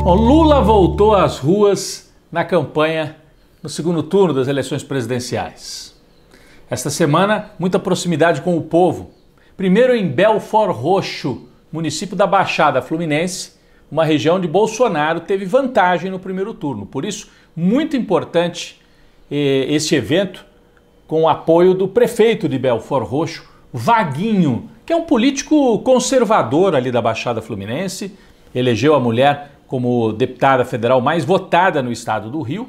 Bom, Lula voltou às ruas na campanha no segundo turno das eleições presidenciais. Esta semana, muita proximidade com o povo. Primeiro em Belford Roxo, município da Baixada Fluminense, uma região onde Bolsonaro teve vantagem no primeiro turno. Por isso, muito importante este evento com o apoio do prefeito de Belford Roxo, Vaguinho, que é um político conservador ali da Baixada Fluminense, elegeu a mulher como deputada federal mais votada no estado do Rio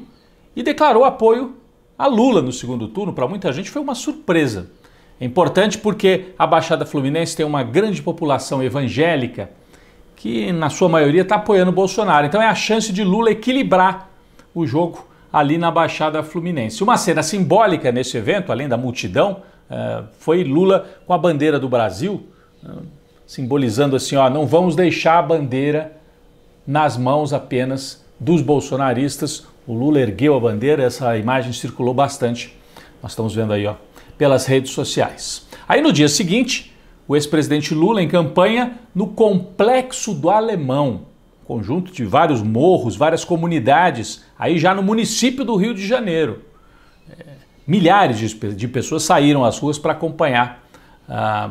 e declarou apoio a Lula no segundo turno. Para muita gente foi uma surpresa. É importante porque a Baixada Fluminense tem uma grande população evangélica que, na sua maioria, está apoiando o Bolsonaro. Então é a chance de Lula equilibrar o jogo ali na Baixada Fluminense. Uma cena simbólica nesse evento, além da multidão, foi Lula com a bandeira do Brasil, simbolizando assim, ó, não vamos deixar a bandeira nas mãos apenas dos bolsonaristas. O Lula ergueu a bandeira, essa imagem circulou bastante, nós estamos vendo aí, ó, pelas redes sociais. Aí no dia seguinte, o ex-presidente Lula em campanha no Complexo do Alemão, conjunto de vários morros, várias comunidades, aí já no município do Rio de Janeiro. Milhares de pessoas saíram às ruas para acompanhar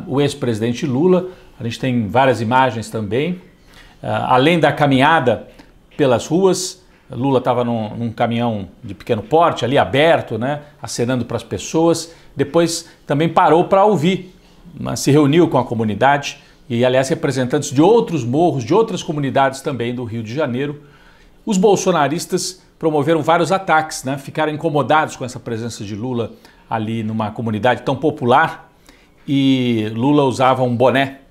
o ex-presidente Lula. A gente tem várias imagens também. Além da caminhada pelas ruas, Lula estava num caminhão de pequeno porte, ali aberto, né, acenando para as pessoas. Depois também parou para ouvir, se reuniu com a comunidade e, aliás, representantes de outros morros, de outras comunidades também do Rio de Janeiro. Os bolsonaristas promoveram vários ataques, né, ficaram incomodados com essa presença de Lula ali numa comunidade tão popular, e Lula usava um boné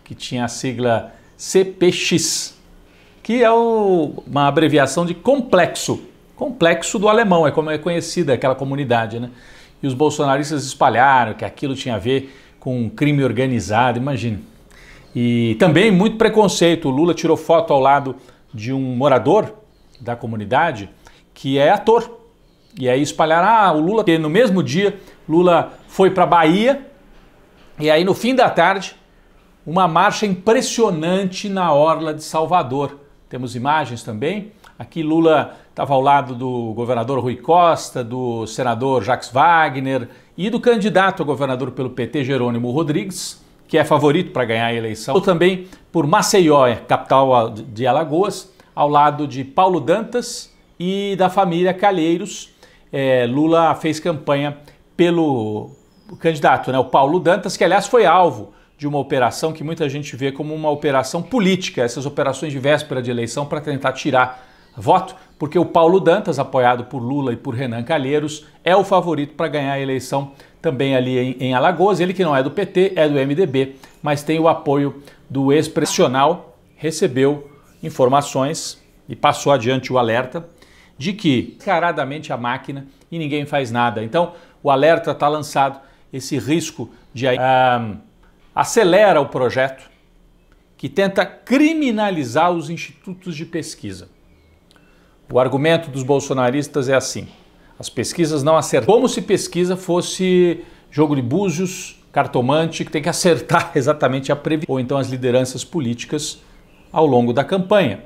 que tinha a sigla CPX, que é uma abreviação de complexo do alemão, é como é conhecida aquela comunidade, né? E os bolsonaristas espalharam que aquilo tinha a ver com um crime organizado, imagine. E também muito preconceito. O Lula tirou foto ao lado de um morador da comunidade que é ator. E aí espalharam, o Lula, no mesmo dia, Lula foi para a Bahia, e aí no fim da tarde, uma marcha impressionante na orla de Salvador. Temos imagens também. Aqui Lula estava ao lado do governador Rui Costa, do senador Jacques Wagner e do candidato a governador pelo PT, Jerônimo Rodrigues, que é favorito para ganhar a eleição. Ou também por Maceió, capital de Alagoas, ao lado de Paulo Dantas e da família Calheiros. Lula fez campanha pelo candidato, né, o Paulo Dantas, que aliás foi alvo de uma operação que muita gente vê como uma operação política, essas operações de véspera de eleição para tentar tirar voto, porque o Paulo Dantas, apoiado por Lula e por Renan Calheiros, é o favorito para ganhar a eleição também ali em Alagoas. Ele que não é do PT, é do MDB, mas tem o apoio do ex-presidencial, recebeu informações e passou adiante o alerta de que descaradamente a máquina e ninguém faz nada. Então o alerta está lançado, esse risco de acelera o projeto que tenta criminalizar os institutos de pesquisa. O argumento dos bolsonaristas é assim: as pesquisas não acertam. Como se pesquisa fosse jogo de búzios, cartomante, que tem que acertar exatamente a previsão, ou então as lideranças políticas ao longo da campanha.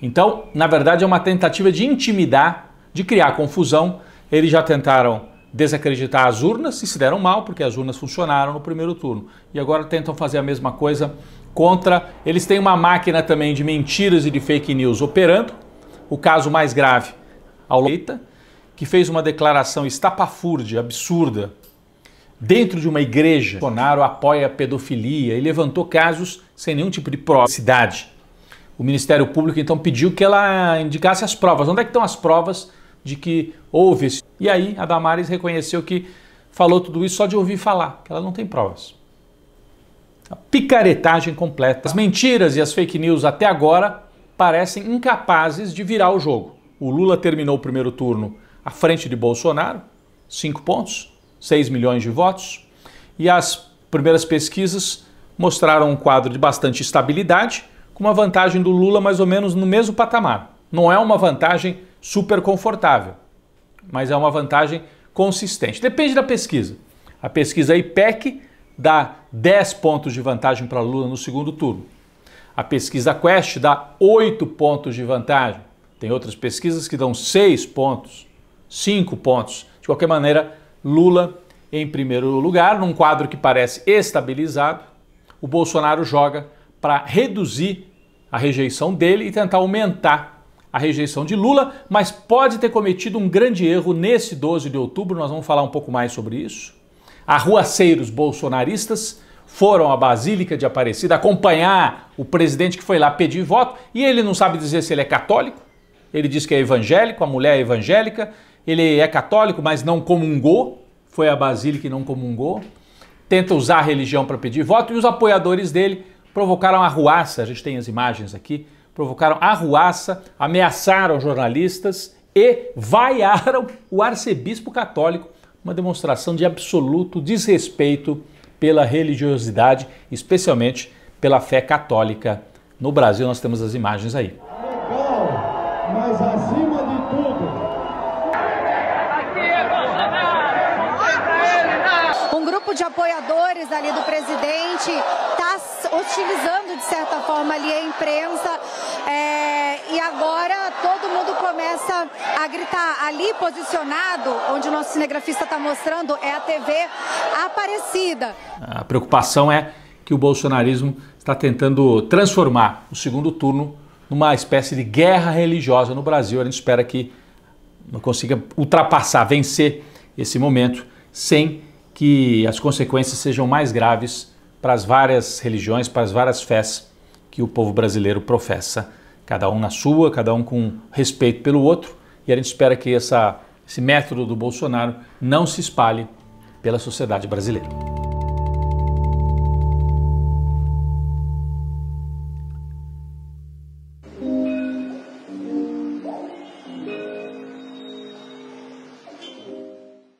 Então, na verdade, é uma tentativa de intimidar, de criar confusão. Eles já tentaram desacreditar as urnas e se deram mal, porque as urnas funcionaram no primeiro turno. E agora tentam fazer a mesma coisa contra... Eles têm uma máquina também de mentiras e de fake news operando. O caso mais grave, ao Leita, que fez uma declaração estapafúrdia, absurda, dentro de uma igreja. Bolsonaro apoia a pedofilia e levantou casos sem nenhum tipo de prova. O Ministério Público então pediu que ela indicasse as provas. Onde é que estão as provas de que houve esse... E aí a Damares reconheceu que falou tudo isso só de ouvir falar, que ela não tem provas. A picaretagem completa. As mentiras e as fake news até agora parecem incapazes de virar o jogo. O Lula terminou o primeiro turno à frente de Bolsonaro, 5 pontos, 6 milhões de votos, e as primeiras pesquisas mostraram um quadro de bastante estabilidade, com uma vantagem do Lula mais ou menos no mesmo patamar. Não é uma vantagem super confortável, mas é uma vantagem consistente. Depende da pesquisa. A pesquisa IPEC dá 10 pontos de vantagem para Lula no segundo turno. A pesquisa Quest dá 8 pontos de vantagem. Tem outras pesquisas que dão 6 pontos, 5 pontos. De qualquer maneira, Lula em primeiro lugar, num quadro que parece estabilizado. O Bolsonaro joga para reduzir a rejeição dele e tentar aumentar a rejeição de Lula, mas pode ter cometido um grande erro nesse 12 de outubro, nós vamos falar um pouco mais sobre isso. Arruaceiros bolsonaristas foram à Basílica de Aparecida acompanhar o presidente que foi lá pedir voto e ele não sabe dizer se ele é católico, ele diz que é evangélico, a mulher é evangélica, ele é católico, mas não comungou, foi à Basílica e não comungou, tenta usar a religião para pedir voto e os apoiadores dele provocaram arruaça, a gente tem as imagens aqui, provocaram arruaça, ameaçaram jornalistas e vaiaram o arcebispo católico, uma demonstração de absoluto desrespeito pela religiosidade, especialmente pela fé católica. No Brasil nós temos as imagens aí. Legal, mas acima de tudo, um grupo de apoiadores ali do presidente está hostilizando de certa forma ali a imprensa e agora todo mundo começa a gritar. Ali posicionado, onde o nosso cinegrafista está mostrando, é a TV Aparecida. A preocupação é que o bolsonarismo está tentando transformar o segundo turno numa espécie de guerra religiosa no Brasil. A gente espera que não consiga ultrapassar, vencer esse momento sem que as consequências sejam mais graves para as várias religiões, para as várias fés que o povo brasileiro professa, cada um na sua, cada um com respeito pelo outro, e a gente espera que esse método do Bolsonaro não se espalhe pela sociedade brasileira.